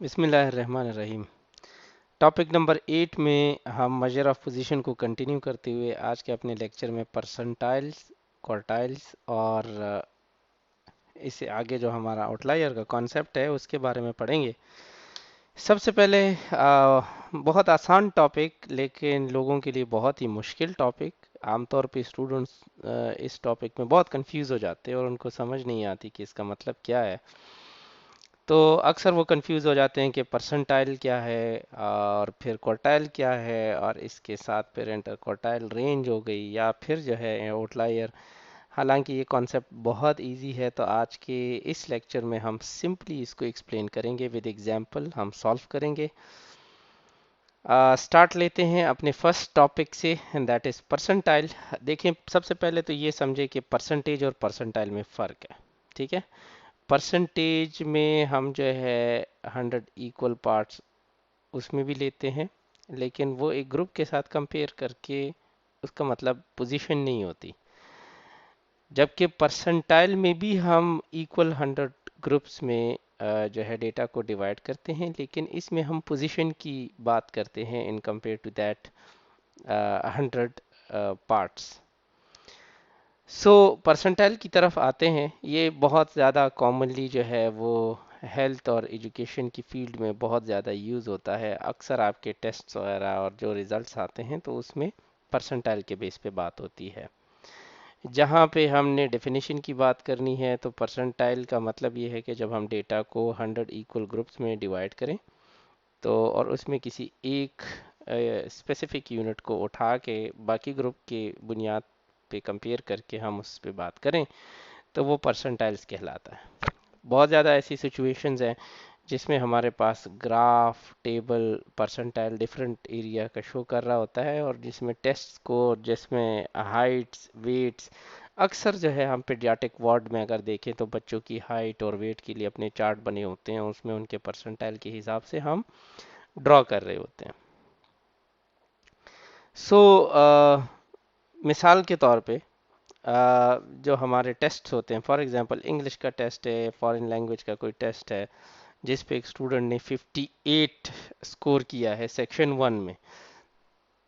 बिस्मिल्लाहिर्रहमानिर्रहीम। Topic number 8 में हम मेजर ऑफ पोजीशन को कंटिन्यू करते हुए आज के अपने लेक्चर में परसेंटाइल्स, क्वार्टाइल्स और इससे आगे जो हमारा आउटलायर का कॉन्सेप्ट है उसके बारे में पढ़ेंगे। सबसे पहले बहुत आसान टॉपिक लेकिन लोगों के लिए बहुत ही मुश्किल टॉपिक। आमतौर पे स्टूडेंट्स इस टॉपिक में बहुत कंफ्यूज हो जाते हैं और उनको समझ नहीं आती कि इसका मतलब क्या है। तो अक्सर वो कंफ्यूज हो जाते हैं कि परसेंटाइल क्या है और फिर क्वार्टाइल क्या है और इसके साथ फिर इंटर क्वार्टाइल रेंज हो गई या फिर जो है आउटलायर। हालांकि ये कॉन्सेप्ट बहुत इजी है, तो आज के इस लेक्चर में हम सिंपली इसको एक्सप्लेन करेंगे विद एग्जांपल, हम सॉल्व करेंगे। स्टार्ट लेते हैं अपने फर्स्ट टॉपिक से, एंड दैट इज परसेंटाइल। देखें, सबसे पहले तो ये समझे कि परसेंटेज और परसेंटाइल में फ़र्क है। ठीक है, परसेंटेज में हम जो है 100 इक्वल पार्ट्स उसमें भी लेते हैं, लेकिन वो एक ग्रुप के साथ कंपेयर करके उसका मतलब पोजीशन नहीं होती। जबकि परसेंटाइल में भी हम इक्वल 100 ग्रुप्स में जो है डेटा को डिवाइड करते हैं, लेकिन इसमें हम पोजीशन की बात करते हैं in compare to that 100 parts. So percentile की तरफ आते हैं। ये बहुत ज़्यादा कॉमनली जो है वो हेल्थ और एजुकेशन की फील्ड में बहुत ज़्यादा यूज़ होता है। अक्सर आपके टेस्ट्स वगैरह और जो रिज़ल्ट्स आते हैं तो उसमें परसेंटाइल के बेस पे बात होती है। जहाँ पे हमने डेफिनेशन की बात करनी है तो परसेंटाइल का मतलब ये है कि जब हम डेटा को 100 इक्वल ग्रुप्स में डिवाइड करें तो और उसमें किसी एक स्पेसिफिक यूनिट को उठा के बाकी ग्रुप के बुनियाद पे कंपेयर करके हम उस पे बात करें तो वो परसेंटाइल्स कहलाता है। बहुत ज़्यादा ऐसी सिचुएशंस हैं जिसमें हमारे पास graph, table, percentile different area का शो कर रहा होता है और जिसमें टेस्ट स्कोर, जिसमें हाइट्स, वेट्स, अक्सर जो है हम पीडियाट्रिक वार्ड में अगर देखें तो बच्चों की हाइट और वेट के लिए अपने चार्ट बने होते हैं, उसमें उनके परसेंटाइल के हिसाब से हम ड्रॉ कर रहे होते हैं। सो मिसाल के तौर पे जो हमारे टेस्ट होते हैं, फॉर एग्जांपल इंग्लिश का टेस्ट है, फॉरेन लैंग्वेज का कोई टेस्ट है जिस पे एक स्टूडेंट ने 58 स्कोर किया है सेक्शन 1 में।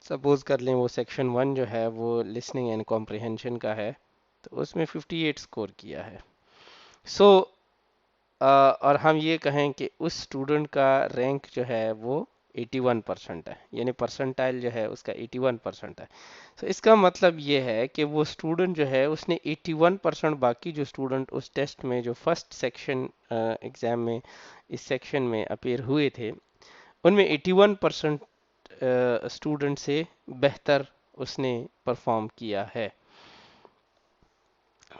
सपोज कर लें वो सेक्शन 1 जो है वो लिसनिंग एंड कॉम्प्रिहेंशन का है, तो उसमें 58 स्कोर किया है। सो और हम ये कहें कि उस स्टूडेंट का रैंक जो है वो 81% है, यानी परसेंटाइल जो है उसका 81% है। तो इसका मतलब ये है कि वो स्टूडेंट जो है उसने 81%, बाकी जो स्टूडेंट उस टेस्ट में जो फर्स्ट सेक्शन एग्ज़ाम में इस सेक्शन में अपीयर हुए थे उनमें 81% स्टूडेंट से बेहतर उसने परफॉर्म किया है।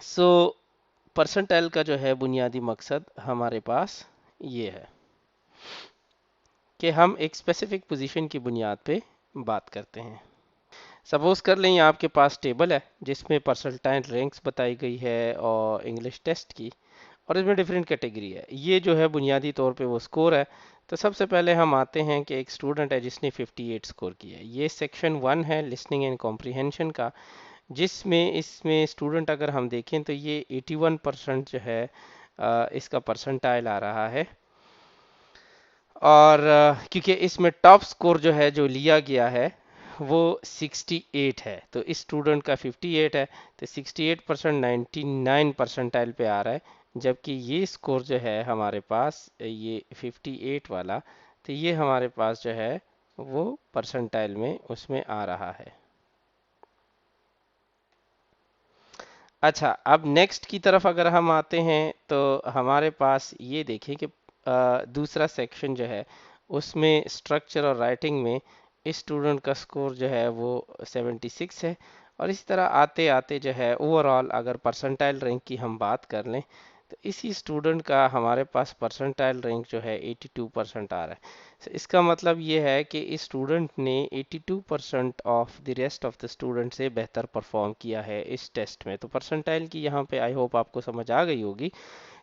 सो परसेंटाइल का जो है बुनियादी मकसद हमारे पास ये है कि हम एक स्पेसिफिक पोजीशन की बुनियाद पे बात करते हैं। सपोज कर लें आपके पास टेबल है जिसमें परसेंटाइल रैंक्स बताई गई है और इंग्लिश टेस्ट की, और इसमें डिफरेंट कैटेगरी है। ये जो है बुनियादी तौर पे वो स्कोर है। तो सबसे पहले हम आते हैं कि एक स्टूडेंट है जिसने 58 स्कोर किया है। ये सेक्शन 1 है लिसनिंग एंड कॉम्प्रिहेंशन का, जिसमें इसमें स्टूडेंट अगर हम देखें तो ये 81% जो है इसका परसेंटाइल आ रहा है। और क्योंकि इसमें टॉप स्कोर जो है जो लिया गया है वो 68 है, तो इस स्टूडेंट का 58 है, तो 68% 99 परसेंटाइल पे आ रहा है। जबकि ये स्कोर जो है हमारे पास ये 58 वाला, तो ये हमारे पास जो है वो परसेंटाइल में उसमें आ रहा है। अच्छा, अब नेक्स्ट की तरफ अगर हम आते हैं तो हमारे पास ये देखें कि दूसरा सेक्शन जो है उसमें स्ट्रक्चर और राइटिंग में इस स्टूडेंट का स्कोर जो है वो 76 है। और इसी तरह आते आते जो है ओवरऑल अगर परसेंटाइल रैंक की हम बात कर लें तो इसी स्टूडेंट का हमारे पास परसेंटाइल रैंक जो है 82% आ रहा है। So, इसका मतलब ये है कि इस स्टूडेंट ने 82% of the rest of the student से बेहतर परफॉर्म किया है इस टेस्ट में। तो परसेंटाइल की यहाँ पे आई होप आपको समझ आ गई होगी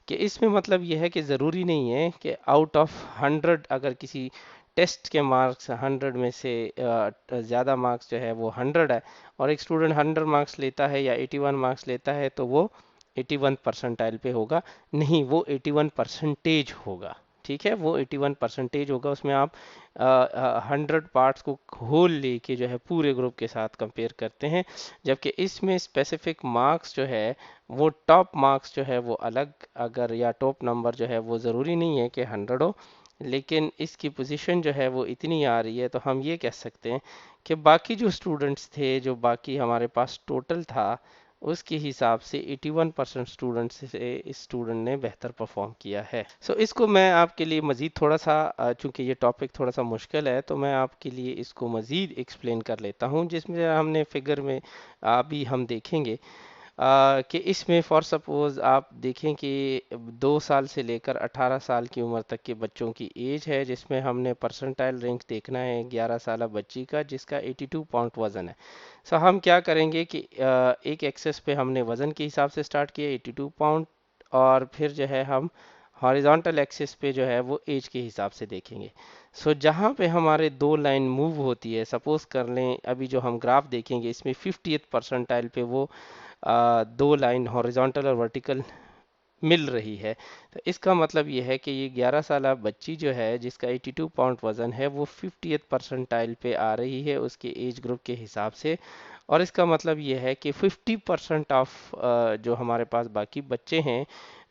कि इसमें मतलब ये है कि ज़रूरी नहीं है कि आउट ऑफ 100 अगर किसी टेस्ट के मार्क्स 100 में से ज़्यादा मार्क्स जो है वो 100 है और एक स्टूडेंट 100 मार्क्स लेता है या 81 मार्क्स लेता है तो वो 81 परसेंटाइल पे होगा। नहीं, वो 81 परसेंटेज होगा। ठीक है, वो 81% होगा। उसमें आप 100 पार्ट्स को होल लेके जो है पूरे ग्रुप के साथ कंपेयर करते हैं, जबकि इसमें स्पेसिफिक मार्क्स जो है वो टॉप मार्क्स जो है वो अलग, अगर या टॉप नंबर जो है वो ज़रूरी नहीं है कि 100 हो, लेकिन इसकी पोजीशन जो है वो इतनी आ रही है, तो हम ये कह सकते हैं कि बाकी जो स्टूडेंट्स थे, जो बाकी हमारे पास टोटल था, उसके हिसाब से 81% स्टूडेंट्स से इस स्टूडेंट ने बेहतर परफॉर्म किया है। सो इसको मैं आपके लिए मज़ीद थोड़ा सा, चूंकि ये टॉपिक थोड़ा सा मुश्किल है, तो मैं आपके लिए इसको मज़ीद एक्सप्लेन कर लेता हूँ, जिसमें हमने फिगर में अभी हम देखेंगे कि इसमें फॉर सपोज आप देखें कि 2 साल से लेकर 18 साल की उम्र तक के बच्चों की एज है, जिसमें हमने परसेंटाइल रैंक देखना है 11 साल बच्ची का जिसका 82 पाउंड वज़न है। सो हम क्या करेंगे कि एक एक्सेस पे हमने वज़न के हिसाब से स्टार्ट किया 82 पाउंड, और फिर जो है हम हॉरिजॉन्टल एक्सिस पे जो है वो एज के हिसाब से देखेंगे। सो जहाँ पे हमारे दो लाइन मूव होती है, सपोज कर लें अभी जो हम ग्राफ देखेंगे इसमें 50th परसेंटाइल पे वो दो लाइन हॉरिजॉन्टल और वर्टिकल मिल रही है, तो इसका मतलब ये है कि ये 11 साल बच्ची जो है जिसका 82 पाउंड वज़न है वो 50th परसेंटाइल पे आ रही है उसके एज ग्रुप के हिसाब से। और इसका मतलब ये है कि 50% ऑफ जो हमारे पास बाकी बच्चे हैं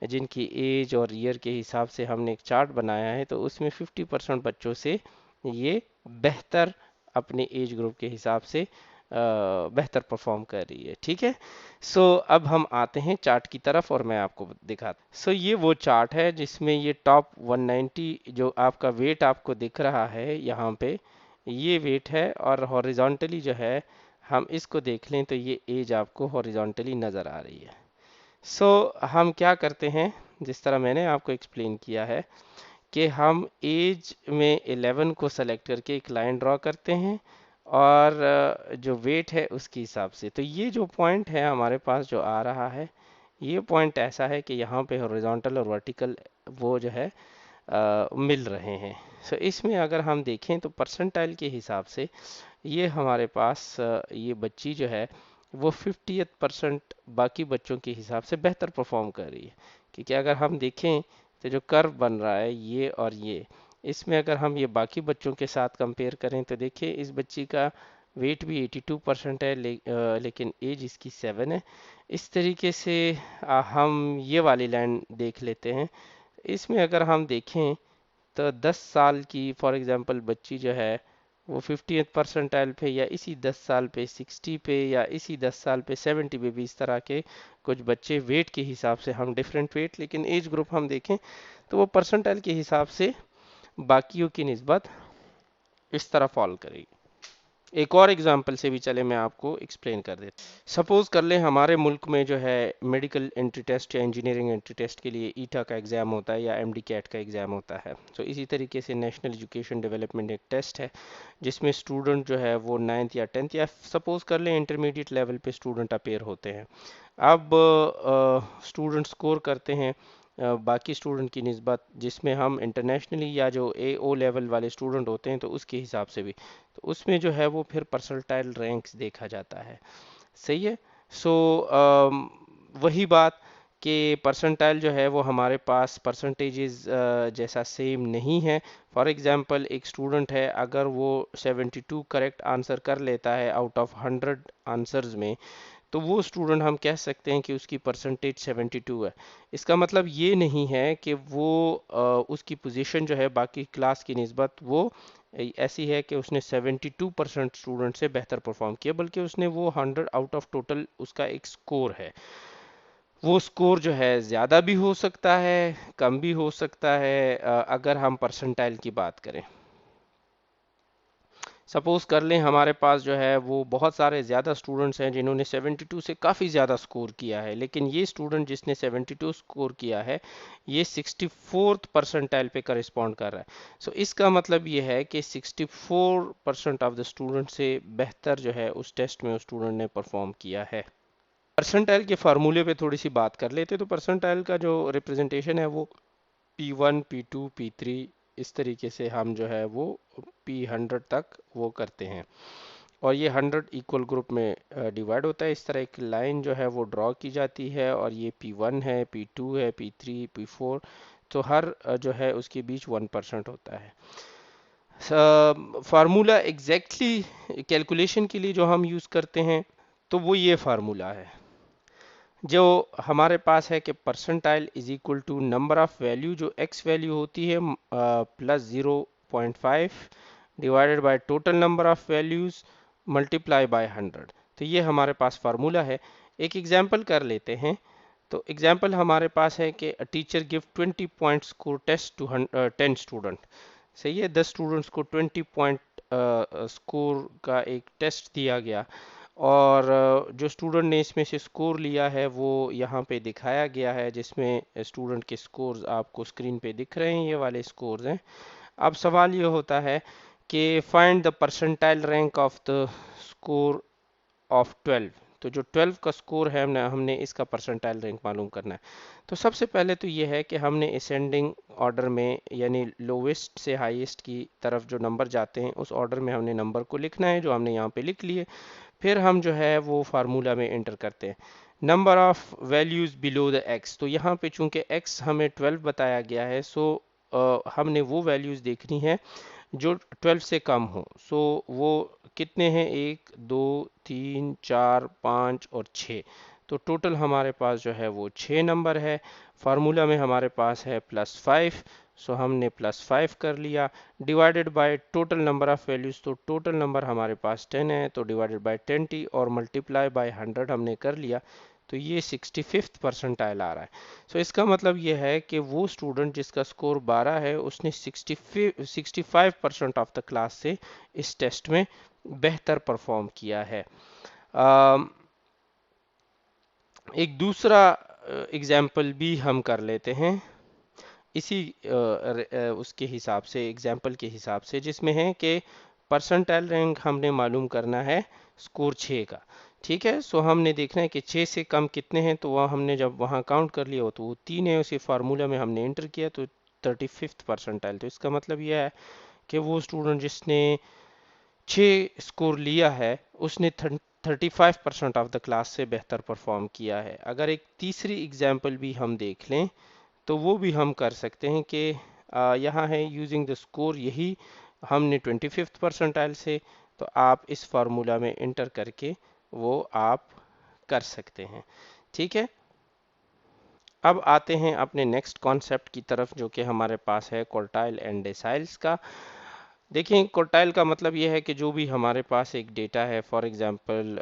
जिनकी एज और ईयर के हिसाब से हमने एक चार्ट बनाया है, तो उसमें 50% बच्चों से ये बेहतर अपने एज ग्रुप के हिसाब से बेहतर परफॉर्म कर रही है। ठीक है, सो अब हम आते हैं चार्ट की तरफ और मैं आपको दिखाता। सो ये वो चार्ट है जिसमें ये टॉप 190 जो आपका वेट आपको दिख रहा है यहाँ पे, ये वेट है, और हॉरिजॉन्टली जो है हम इसको देख लें तो ये एज आपको हॉरिजॉन्टली नज़र आ रही है। सो हम क्या करते हैं, जिस तरह मैंने आपको एक्सप्लेन किया है कि हम एज में 11 को सेलेक्ट करके एक लाइन ड्रॉ करते हैं, और जो वेट है उसके हिसाब से। तो ये जो पॉइंट है हमारे पास जो आ रहा है, ये पॉइंट ऐसा है कि यहाँ पे हॉरिजॉन्टल और वर्टिकल वो जो है मिल रहे हैं। सो इसमें अगर हम देखें तो परसेंटाइल के हिसाब से ये हमारे पास ये बच्ची जो है वो 50th परसेंट बाकी बच्चों के हिसाब से बेहतर परफॉर्म कर रही है, क्योंकि अगर हम देखें तो जो कर्व बन रहा है ये और ये, इसमें अगर हम ये बाकी बच्चों के साथ कंपेयर करें तो देखिए इस बच्ची का वेट भी 82% है, लेकिन एज इसकी 7 है। इस तरीके से हम ये वाली लाइन देख लेते हैं। इसमें अगर हम देखें तो 10 साल की फॉर एग्जांपल बच्ची जो है वो 50th परसेंटाइल पे, या इसी 10 साल पे 60 पे, या इसी 10 साल पे 70 पे भी, इस तरह के कुछ बच्चे वेट के हिसाब से हम डिफरेंट वेट, लेकिन एज ग्रुप हम देखें तो वो परसेंटाइल के हिसाब से बाकियों की निस्बत इस तरह फॉल करेगी। एक और एग्जांपल से भी चले मैं आपको एक्सप्लेन कर देता। सपोज कर लें हमारे मुल्क में जो है मेडिकल एंट्री टेस्ट या इंजीनियरिंग एंट्री टेस्ट के लिए ईटा का एग्ज़ाम होता है या एमडी कैट का एग्ज़ाम होता है। तो इसी तरीके से नेशनल एजुकेशन डेवलपमेंट एक टेस्ट है जिसमें स्टूडेंट जो है वो 9th या 10th या सपोज कर लें इंटरमीडिएट लेवल पे स्टूडेंट अपेयर होते हैं। अब स्टूडेंट स्कोर करते हैं बाकी स्टूडेंट की निस्बत, जिसमें हम इंटरनेशनली या जो ओ लेवल वाले स्टूडेंट होते हैं तो उसके हिसाब से भी, तो उसमें जो है वो फिर परसेंटाइल रैंक्स देखा जाता है। सही है। सो वही बात कि परसेंटाइल जो है वो हमारे पास परसेंटेजेस जैसा सेम नहीं है। फॉर एग्जांपल एक स्टूडेंट है, अगर वो 72 करेक्ट आंसर कर लेता है आउट ऑफ 100 आंसर्स में, तो वो स्टूडेंट हम कह सकते हैं कि उसकी परसेंटेज 72 है। इसका मतलब ये नहीं है कि वो उसकी पोजीशन जो है बाकी क्लास की निस्बत वो ऐसी है कि उसने 72% स्टूडेंट से बेहतर परफॉर्म किया, बल्कि उसने वो 100 आउट ऑफ टोटल उसका एक स्कोर है। वो स्कोर जो है ज़्यादा भी हो सकता है, कम भी हो सकता है, अगर हम परसेंटाइल की बात करें। सपोज कर लें हमारे पास जो है वो बहुत सारे ज़्यादा स्टूडेंट्स हैं जिन्होंने 72 से काफ़ी ज़्यादा स्कोर किया है, लेकिन ये स्टूडेंट जिसने 72 स्कोर किया है ये 64th परसेंटाइल पे करस्पॉन्ड कर रहा है। सो इसका मतलब ये है कि 64% ऑफ द स्टूडेंट से बेहतर जो है उस टेस्ट में उस स्टूडेंट ने परफॉर्म किया है। परसेंटाइल के फार्मूले पे थोड़ी सी बात कर लेते, तो परसेंटाइल का जो रिप्रेजेंटेशन है वो P1 P2 P3 इस तरीके से हम जो है वो P100 तक वो करते हैं, और ये 100 इक्वल ग्रुप में डिवाइड होता है। इस तरह एक लाइन जो है वो ड्रॉ की जाती है, और ये P1 है, P2 है, P3 P4, तो हर जो है उसके बीच 1% होता है। फार्मूला एग्जैक्टली कैलकुलेशन के लिए जो हम यूज़ करते हैं तो वो ये फार्मूला है जो हमारे पास है कि percentile is equal to number of value, जो एक्स वैल्यू होती है plus 0.5 divided by total number of values multiply by 100। तो ये हमारे पास फार्मूला है। एक एग्जांपल कर लेते हैं। तो एग्जांपल हमारे पास है कि a teacher give 20 point score test to 10 student. सही है, 10 स्टूडेंट्स को 20 पॉइंट स्कोर का एक टेस्ट दिया गया और जो स्टूडेंट ने इसमें से स्कोर लिया है वो यहाँ पे दिखाया गया है, जिसमें स्टूडेंट के स्कोर्स आपको स्क्रीन पे दिख रहे हैं, ये वाले स्कोर्स हैं। अब सवाल ये होता है कि find the percentile rank of the score of 12। तो जो 12 का स्कोर है हमने इसका परसेंटाइल रैंक मालूम करना है। तो सबसे पहले तो ये है कि हमने असेंडिंग ऑर्डर में यानी लोवेस्ट से हाईएस्ट की तरफ जो नंबर जाते हैं उस ऑर्डर में हमने नंबर को लिखना है, जो हमने यहाँ पे लिख लिए। फिर हम जो है वो फार्मूला में एंटर करते हैं number of values below the x. तो यहाँ पे चूंकि एक्स हमें 12 बताया गया है, सो हमने वो वैल्यूज देखनी है जो 12 से कम हो। सो वो कितने हैं, 1 2 3 4 5 और 6। तो टोटल हमारे पास जो है वो 6 नंबर है। फार्मूला में हमारे पास है +5, सो हमने +5 कर लिया divided by total number of values. तो टोटल नंबर हमारे पास 10 है, तो डिवाइडेड बाय 20 और मल्टीप्लाई बाय 100 हमने कर लिया। तो ये 65th परसेंटाइल आ रहा है। सो इसका मतलब ये है कि वो स्टूडेंट जिसका स्कोर 12 है उसने 65% ऑफ द क्लास से इस टेस्ट में बेहतर परफॉर्म किया है। एक दूसरा एग्जाम्पल भी हम कर लेते हैं इसी उसके हिसाब से, एग्जाम्पल के हिसाब से, जिसमें है कि परसेंटाइल रैंक हमने मालूम करना है स्कोर 6 का। ठीक है, सो हमने देखना है कि 6 से कम कितने हैं। तो वह हमने जब वहाँ काउंट कर लिया हो तो वो 3 है, उसी फार्मूला में हमने एंटर किया तो 35th परसेंटाइल। तो इसका मतलब यह है कि वो स्टूडेंट जिसने 6 स्कोर लिया है उसने 35% ऑफ द क्लास से बेहतर परफॉर्म किया है। अगर एक तीसरी एग्जाम्पल भी हम देख लें तो वो भी हम कर सकते हैं कि यहाँ है यूजिंग द स्कोर, यही हमने 25th परसेंटाइल से। तो आप इस फार्मूला में इंटर करके वो आप कर सकते हैं। ठीक है, अब आते हैं अपने नेक्स्ट कॉन्सेप्ट की तरफ जो कि हमारे पास है क्वार्टाइल एंड डेसाइल्स का। देखिए, क्वार्टाइल का मतलब ये है कि जो भी हमारे पास एक डेटा है, फॉर एग्जांपल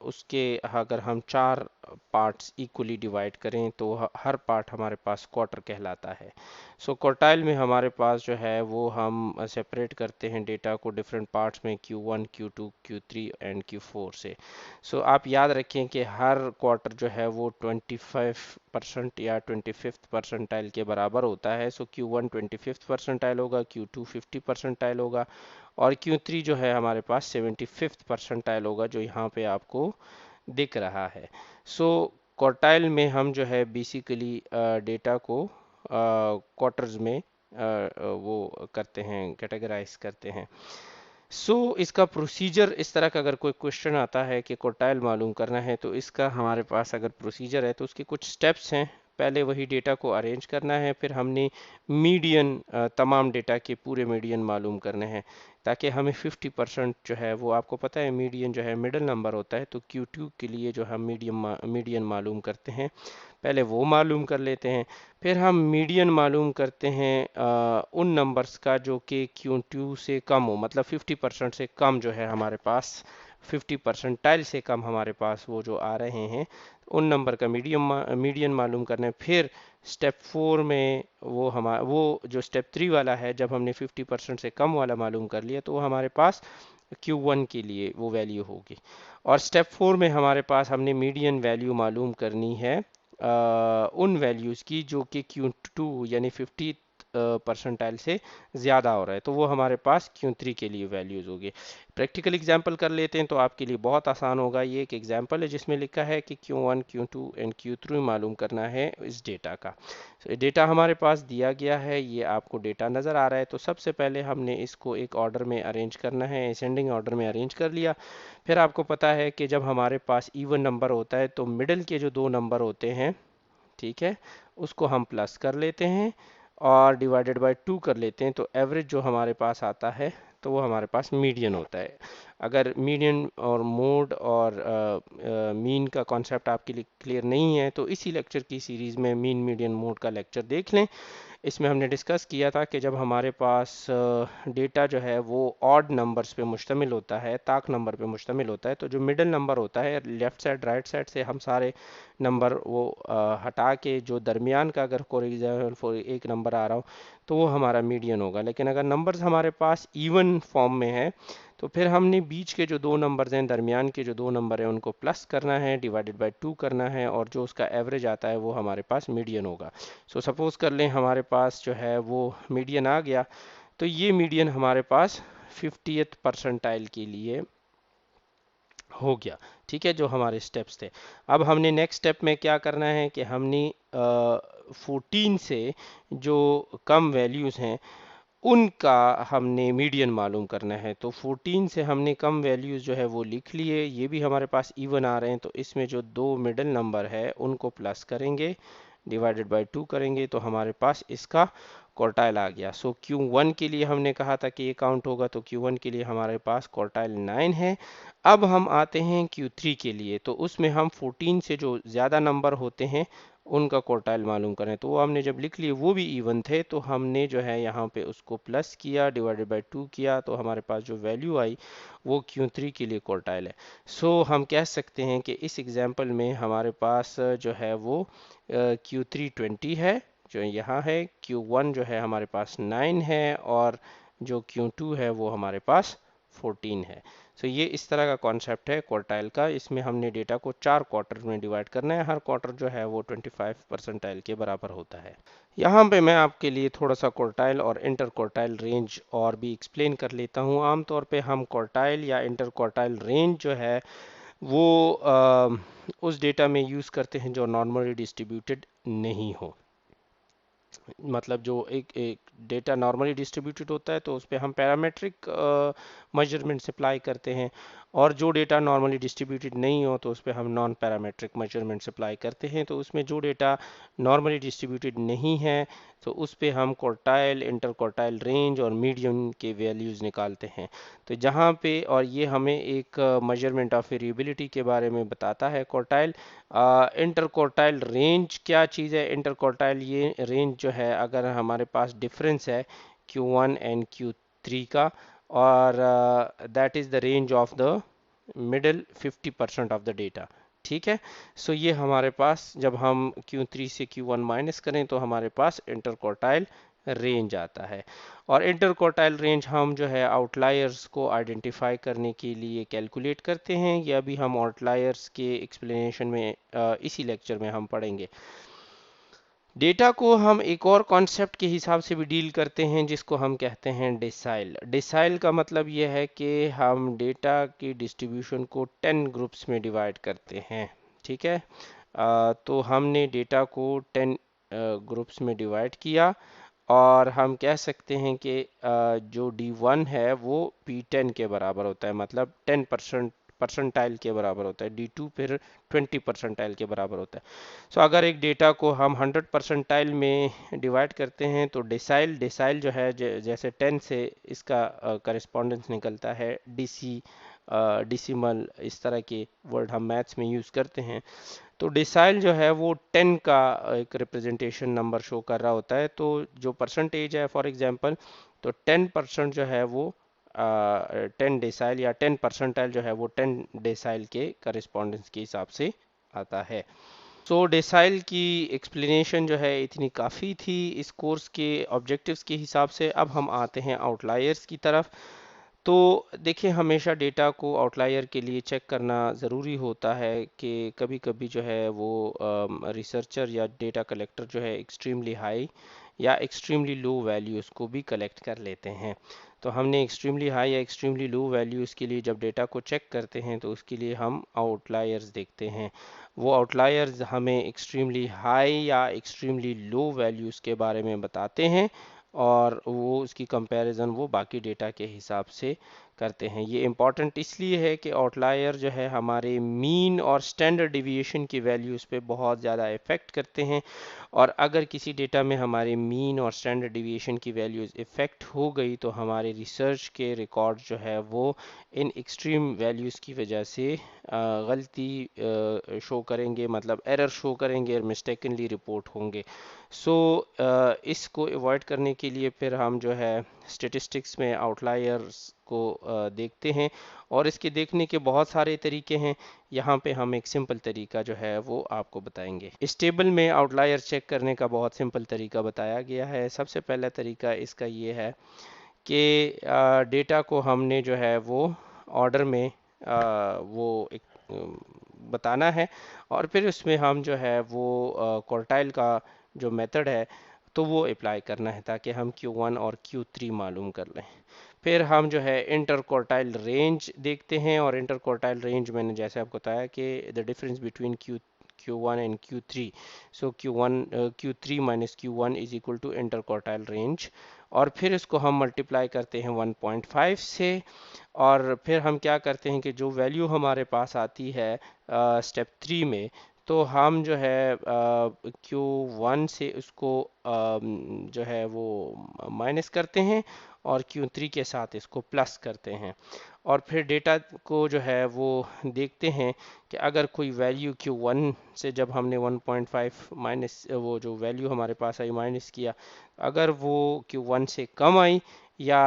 उसके अगर हम 4 पार्ट्स इक्वली डिवाइड करें तो हर पार्ट हमारे पास क्वार्टर कहलाता है। सो क्वार्टाइल में हमारे पास जो है वो हम सेपरेट करते हैं डेटा को डिफरेंट पार्ट्स में, Q1 Q2 Q3 and Q4 से। सो आप याद रखें कि हर क्वार्टर जो है वो 25% या 25th परसेंटाइल के बराबर होता है। सो Q1 25th परसेंटाइल होगा, Q2 50 परसेंटाइल होगा और Q3 जो है हमारे पास 75th परसेंटाइल होगा, जो यहाँ पे आपको दिख रहा है। सो क्वार्टाइल में हम जो है बेसिकली डेटा को क्वार्टर्स में वो करते हैं, कैटेगराइज करते हैं। इसका प्रोसीजर इस तरह का, अगर कोई क्वेश्चन आता है कि क्वार्टाइल मालूम करना है तो इसका हमारे पास अगर प्रोसीजर है तो उसके कुछ स्टेप्स हैं। पहले वही डेटा को अरेंज करना है, फिर हमने मीडियन तमाम डेटा के पूरे मीडियन मालूम करने हैं ताकि हमें 50% जो है वो, आपको पता है मीडियन जो है मिडिल नंबर होता है। तो Q2 के लिए जो हम मीडियन मालूम करते हैं, पहले वो मालूम कर लेते हैं। फिर हम मीडियन मालूम करते हैं उन नंबर्स का जो कि Q2 से कम हो, मतलब 50% से कम जो है हमारे पास, 50 परसेंटाइल से कम हमारे पास वो जो आ रहे हैं, उन नंबर का मीडियन मालूम करना है। फिर स्टेप 4 में वो जो स्टेप 3 वाला है, जब हमने 50% से कम वाला मालूम कर लिया तो वो हमारे पास Q1 के लिए वो वैल्यू होगी। और स्टेप 4 में हमारे पास हमने मीडियन वैल्यू मालूम करनी है उन वैल्यूज़ की जो कि Q2 यानी 50 परसेंटाइल से ज़्यादा हो रहा है, तो वो हमारे पास Q3 के लिए वैल्यूज़ होगी। प्रैक्टिकल एग्जांपल कर लेते हैं तो आपके लिए बहुत आसान होगा। ये एक एग्जांपल है जिसमें लिखा है कि Q1 Q2 एंड Q3 मालूम करना है इस डेटा का। डेटा हमारे पास दिया गया है, ये आपको डेटा नज़र आ रहा है। तो सबसे पहले हमने इसको एक ऑर्डर में अरेंज करना है, असेंडिंग ऑर्डर में अरेंज कर लिया। फिर आपको पता है कि जब हमारे पास इवन नंबर होता है तो मिडिल के जो 2 नंबर होते हैं ठीक है, उसको हम प्लस कर लेते हैं और डिवाइडेड बाय 2 कर लेते हैं, तो एवरेज जो हमारे पास आता है तो वो हमारे पास मीडियन होता है। अगर मीडियन और मोड और मीन का कॉन्सेप्ट आपके लिए क्लियर नहीं है तो इसी लेक्चर की सीरीज़ में मीन मीडियन मोड का लेक्चर देख लें। इसमें हमने डिस्कस किया था कि जब हमारे पास डेटा जो है वो ऑड नंबर्स पे मुश्तमिल होता है, ताक नंबर पे मुश्तमिल होता है, तो जो मिडल नंबर होता है लेफ़्ट साइड राइट साइड से हम सारे नंबर वो हटा के जो दरमियान का अगर फॉर एग्जाम्पल फॉर एक नंबर आ रहा हो तो वो हमारा मीडियन होगा। लेकिन अगर नंबर्स हमारे पास इवन फॉर्म में है तो फिर हमने बीच के जो दो नंबर्स हैं, दरमियान के जो दो नंबर हैं, उनको प्लस करना है, डिवाइडेड बाय 2 करना है और जो उसका एवरेज आता है वो हमारे पास मीडियन होगा। सो सपोज कर लें हमारे पास जो है वो मीडियन आ गया, तो ये मीडियन हमारे पास 50th परसेंटाइल के लिए हो गया। ठीक है, जो हमारे स्टेप्स थे। अब हमने नेक्स्ट स्टेप में क्या करना है कि हमने 14 से जो कम वैल्यूज़ हैं उनका हमने मीडियन मालूम करना है। तो 14 से हमने कम वैल्यूज़ जो है वो लिख लिए, ये भी हमारे पास इवन आ रहे हैं, तो इसमें जो दो मिडिल नंबर है उनको प्लस करेंगे, डिवाइडेड बाय 2 करेंगे, तो हमारे पास इसका क्वार्टाइल आ गया। सो Q1 के लिए हमने कहा था कि ये काउंट होगा, तो Q1 के लिए हमारे पास क्वार्टाइल 9 है। अब हम आते हैं Q3 के लिए, तो उसमें हम 14 से जो ज़्यादा नंबर होते हैं उनका क्वार्टाइल मालूम करें। तो वो हमने जब लिख लिए वो भी इवन थे, तो हमने जो है यहाँ पे उसको प्लस किया, डिवाइडेड बाय 2 किया, तो हमारे पास जो वैल्यू आई वो Q3 के लिए क्वार्टाइल है। सो हम कह सकते हैं कि इस एग्जांपल में हमारे पास जो है वो Q3 20 है जो यहाँ है, Q1 जो है हमारे पास 9 है और जो Q2 है वो हमारे पास 14 है। सो ये इस तरह का कॉन्सेप्ट है क्वार्टाइल का। इसमें हमने डेटा को 4 क्वार्टर में डिवाइड करना है, हर क्वार्टर जो है वो 25 परसेंटाइल के बराबर होता है। यहाँ पे मैं आपके लिए थोड़ा सा क्वार्टाइल और इंटर क्वार्टाइल रेंज और भी एक्सप्लेन कर लेता हूँ। आमतौर पे हम क्वार्टाइल या इंटर क्वार्टाइल रेंज जो है वो उस डेटा में यूज़ करते हैं जो नॉर्मली डिस्ट्रीब्यूटेड नहीं हो। मतलब जो एक डेटा नॉर्मली डिस्ट्रीब्यूटेड होता है तो उस पर हम पैरामेट्रिक मेजरमेंट अप्लाई करते हैं, और जो डेटा नॉर्मली डिस्ट्रीब्यूटेड नहीं हो तो उस पर हम नॉन पैरामेट्रिक मेजरमेंट्स अप्लाई करते हैं। तो उसमें जो डेटा नॉर्मली डिस्ट्रीब्यूटेड नहीं है तो उस पर हम क्वार्टाइल, इंटर क्वार्टाइल रेंज और मीडियन के वैल्यूज़ निकालते हैं। तो जहाँ पे, और ये हमें एक मेजरमेंट ऑफ वेरिएबिलिटी के बारे में बताता है क्वार्टाइल। इंटर क्वार्टाइल रेंज क्या चीज़ है? इंटर क्वार्टाइल ये रेंज जो है अगर हमारे पास डिफरेंस है Q1 एंड Q3 का, और that is the range of the middle 50% of the data. ठीक है, सो ये हमारे पास जब हम Q3 से Q1 माइनस करें तो हमारे पास इंटर क्वार्टाइल रेंज आता है। और इंटर क्वार्टाइल रेंज हम जो है आउटलायर्स को आइडेंटिफाई करने के लिए कैलकुलेट करते हैं। ये अभी हम आउटलायर्स के एक्सप्लेनेशन में इसी लेक्चर में हम पढ़ेंगे। डेटा को हम एक और कॉन्सेप्ट के हिसाब से भी डील करते हैं जिसको हम कहते हैं डेसाइल। डेसाइल का मतलब ये है कि हम डेटा की डिस्ट्रीब्यूशन को 10 ग्रुप्स में डिवाइड करते हैं। ठीक है, तो हमने डेटा को 10 ग्रुप्स में डिवाइड किया और हम कह सकते हैं कि जो D1 है वो P10 के बराबर होता है, मतलब 10% परसेंटाइल के बराबर होता है। D2 फिर 20 परसेंटाइल के बराबर होता है। सो अगर एक डेटा को हम 100 परसेंटाइल में डिवाइड करते हैं तो डेसाइल डेसाइल जो है जैसे 10 से इसका करस्पॉन्डेंस निकलता है, DC डिसिमल, इस तरह के वर्ड हम मैथ्स में यूज़ करते हैं। तो डेसाइल जो है वो 10 का एक रिप्रेजेंटेशन नंबर शो कर रहा होता है। तो जो परसेंटेज है फॉर एग्जांपल, तो 10% जो है वो 10 डेसाइल या 10 परसेंटाइल जो है वो 10 डेसाइल के करस्पॉन्डेंस के हिसाब से आता है। सो डेसाइल की एक्सप्लेनेशन जो है इतनी काफ़ी थी इस कोर्स के ऑब्जेक्टिव्स के हिसाब से। अब हम आते हैं आउटलायर्स की तरफ। तो देखिए, हमेशा डेटा को आउटलायर के लिए चेक करना ज़रूरी होता है कि कभी कभी जो है वो रिसर्चर या डेटा कलेक्टर जो है एक्सट्रीमली हाई या एक्सट्रीमली लो वैल्यूज़ को भी कलेक्ट कर लेते हैं। तो हमने एक्सट्रीमली हाई या एक्सट्रीमली लो वैल्यूज़ के लिए जब डेटा को चेक करते हैं तो उसके लिए हम आउटलायर्स देखते हैं। वो आउटलायर्स हमें एक्सट्रीमली हाई या एक्सट्रीमली लो वैल्यूज़ के बारे में बताते हैं और वो उसकी कंपैरिजन वो बाकी डेटा के हिसाब से करते हैं। ये इम्पॉर्टेंट इसलिए है कि आउटलायर जो है हमारे मीन और स्टैंडर्ड डिविएशन की वैल्यूज़ पे बहुत ज़्यादा इफ़ेक्ट करते हैं, और अगर किसी डेटा में हमारे मीन और स्टैंडर्ड डिविएशन की वैल्यूज़ इफ़ेक्ट हो गई तो हमारे रिसर्च के रिकॉर्ड जो है वो इन एक्सट्रीम वैल्यूज़ की वजह से गलती शो करेंगे, मतलब एरर शो करेंगे और मिस्टेकनली रिपोर्ट होंगे। सो इसको अवॉइड करने के लिए फिर हम जो है स्टेटिस्टिक्स में आउटलायर्स को देखते हैं, और इसके देखने के बहुत सारे तरीके हैं। यहाँ पे हम एक सिंपल तरीका जो है वो आपको बताएंगे। इस टेबल में आउटलायर चेक करने का बहुत सिंपल तरीका बताया गया है। सबसे पहला तरीका इसका ये है कि डेटा को हमने जो है वो ऑर्डर में वो एक बताना है, और फिर उसमें हम जो है वो क्वार्टाइल का जो मेथड है तो वो अप्लाई करना है, ताकि हम Q1 और Q3 मालूम कर लें। फिर हम जो है इंटर क्वार्टाइल रेंज देखते हैं, और इंटर क्वार्टाइल रेंज मैंने जैसे आपको बताया कि the difference between Q1 and Q3, so Q3 minus Q1 is equal to interquartile range, और फिर इसको हम मल्टीप्लाई करते हैं 1.5 से, और फिर हम क्या करते हैं कि जो वैल्यू हमारे पास आती है स्टेप 3 में, तो हम जो है Q1 से उसको जो है वो माइनस करते हैं, और Q3 के साथ इसको प्लस करते हैं, और फिर डेटा को जो है वो देखते हैं कि अगर कोई वैल्यू Q1 से, जब हमने 1.5 माइनस वो जो वैल्यू हमारे पास आई माइनस किया, अगर वो Q1 से कम आई या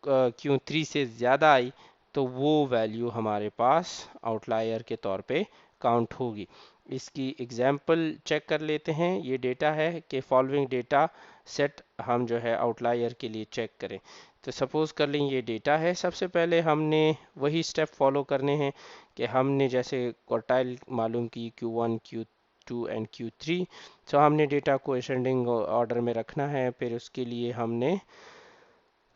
Q3 से ज़्यादा आई, तो वो वैल्यू हमारे पास आउटलायर के तौर पे काउंट होगी। इसकी एग्जांपल चेक कर लेते हैं। ये डेटा है कि फॉलोइंग डेटा सेट हम जो है आउटलायर के लिए चेक करें। तो सपोज़ कर लें ये डेटा है। सबसे पहले हमने वही स्टेप फॉलो करने हैं कि हमने जैसे क्वार्टाइल मालूम की Q1, Q2 एंड Q3, तो हमने डेटा को असेंडिंग ऑर्डर में रखना है। फिर उसके लिए हमने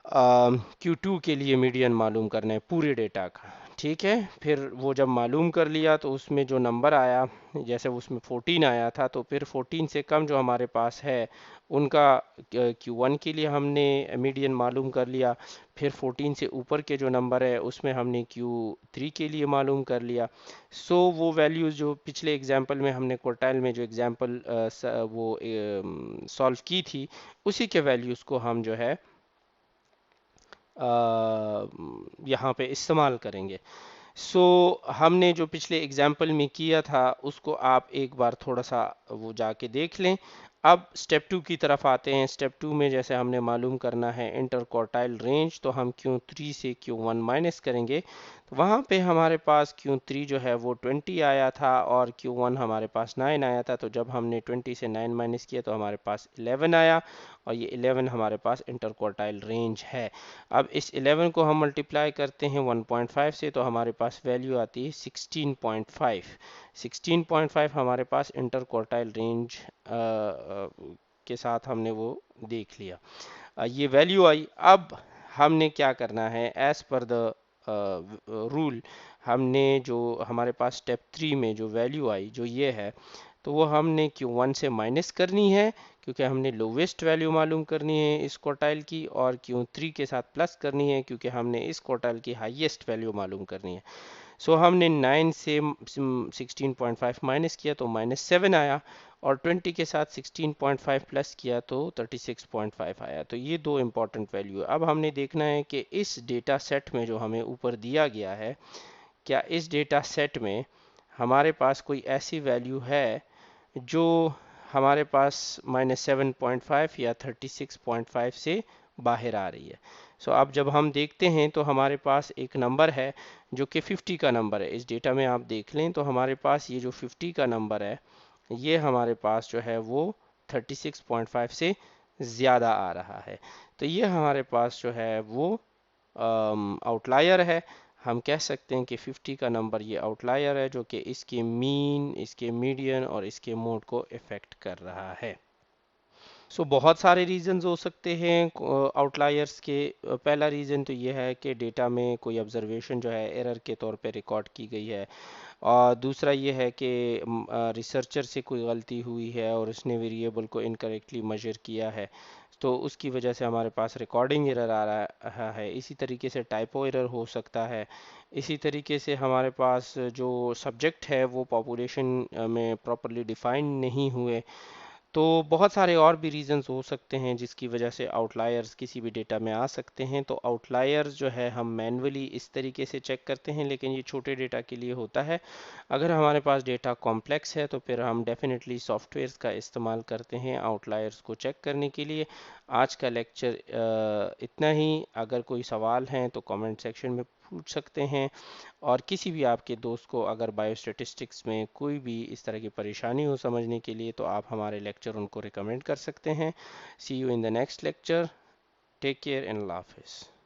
Q2 के लिए मीडियन मालूम करना है पूरे डेटा का, ठीक है। फिर वो जब मालूम कर लिया तो उसमें जो नंबर आया, जैसे उसमें 14 आया था, तो फिर 14 से कम जो हमारे पास है उनका Q1 के लिए हमने मीडियन मालूम कर लिया। फिर 14 से ऊपर के जो नंबर है उसमें हमने Q3 के लिए मालूम कर लिया। सो वो वैल्यूज़ जो पिछले एग्जांपल में हमने क्वार्टाइल में जो एग्जांपल वो सॉल्व की थी, उसी के वैल्यूज़ को हम जो है यहाँ पे इस्तेमाल करेंगे। सो हमने जो पिछले एग्जाम्पल में किया था उसको आप एक बार थोड़ा सा वो जाके देख लें। अब स्टेप 2 की तरफ आते हैं। स्टेप 2 में जैसे हमने मालूम करना है इंटर क्वार्टाइल रेंज, तो हम Q3 से Q1 माइनस करेंगे, तो वहाँ पे हमारे पास Q3 जो है वो 20 आया था, और Q1 हमारे पास 9 आया था। तो जब हमने 20 से 9 माइनस किया तो हमारे पास 11 आया, और ये 11 हमारे पास इंटर क्वार्टाइल रेंज है। अब इस 11 को हम मल्टीप्लाई करते हैं 1.5 से, तो हमारे पास वैल्यू आती है 16.5। 16.5 हमारे पास इंटर क्वार्टाइल रेंज के साथ हमने वो देख लिया। ये वैल्यू आई। अब हमने क्या करना है, एज पर द रूल, हमने जो हमारे पास स्टेप 3 में जो वैल्यू आई जो ये है, तो वो हमने Q1 से माइनस करनी है, क्योंकि हमने लोवेस्ट वैल्यू मालूम करनी है इस क्वार्टाइल की, और Q3 के साथ प्लस करनी है क्योंकि हमने इस क्वार्टाइल की हाईएस्ट वैल्यू मालूम करनी है। सो हमने 9 से 16.5 माइनस किया तो -7 आया, और 20 के साथ 16.5 प्लस किया तो 36.5 आया। तो ये दो इम्पॉर्टेंट वैल्यू है। अब हमने देखना है कि इस डेटा सेट में जो हमें ऊपर दिया गया है, क्या इस डेटा सेट में हमारे पास कोई ऐसी वैल्यू है जो हमारे पास -7.5 या 36.5 से बाहर आ रही है। अब जब हम देखते हैं तो हमारे पास एक नंबर है जो कि 50 का नंबर है। इस डेटा में आप देख लें तो हमारे पास ये जो 50 का नंबर है, ये हमारे पास जो है वो 36.5 से ज़्यादा आ रहा है। तो ये हमारे पास जो है वो आउटलायर है। हम कह सकते हैं कि 50 का नंबर ये आउटलायर है, जो कि इसके मीन, इसके मीडियन और इसके मोड को इफ़ेक्ट कर रहा है। बहुत सारे रीजंस हो सकते हैं आउटलायर्स के। पहला रीज़न तो ये है कि डेटा में कोई ऑब्जर्वेशन जो है एरर के तौर पे रिकॉर्ड की गई है, और दूसरा ये है कि रिसर्चर से कोई गलती हुई है और उसने वेरिएबल को इनकरेक्टली मेजर किया है। तो उसकी वजह से हमारे पास रिकॉर्डिंग एरर आ रहा है। इसी तरीके से टाइपो एरर हो सकता है। इसी तरीके से हमारे पास जो सब्जेक्ट है वो पॉपुलेशन में प्रॉपरली डिफाइन नहीं हुए। तो बहुत सारे और भी रीजंस हो सकते हैं जिसकी वजह से आउटलायर्स किसी भी डेटा में आ सकते हैं। तो आउटलायर्स जो है हम मैन्युअली इस तरीके से चेक करते हैं, लेकिन ये छोटे डेटा के लिए होता है। अगर हमारे पास डेटा कॉम्प्लेक्स है तो फिर हम डेफिनेटली सॉफ्टवेयर्स का इस्तेमाल करते हैं आउटलायर्स को चेक करने के लिए। आज का लेक्चर इतना ही। अगर कोई सवाल हैं तो कमेंट सेक्शन में पूछ सकते हैं। और किसी भी आपके दोस्त को अगर बायोस्टैटिस्टिक्स में कोई भी इस तरह की परेशानी हो समझने के लिए, तो आप हमारे लेक्चर उनको रिकमेंड कर सकते हैं। See you in the next lecture. Take care and अल्लाह हाफिज़।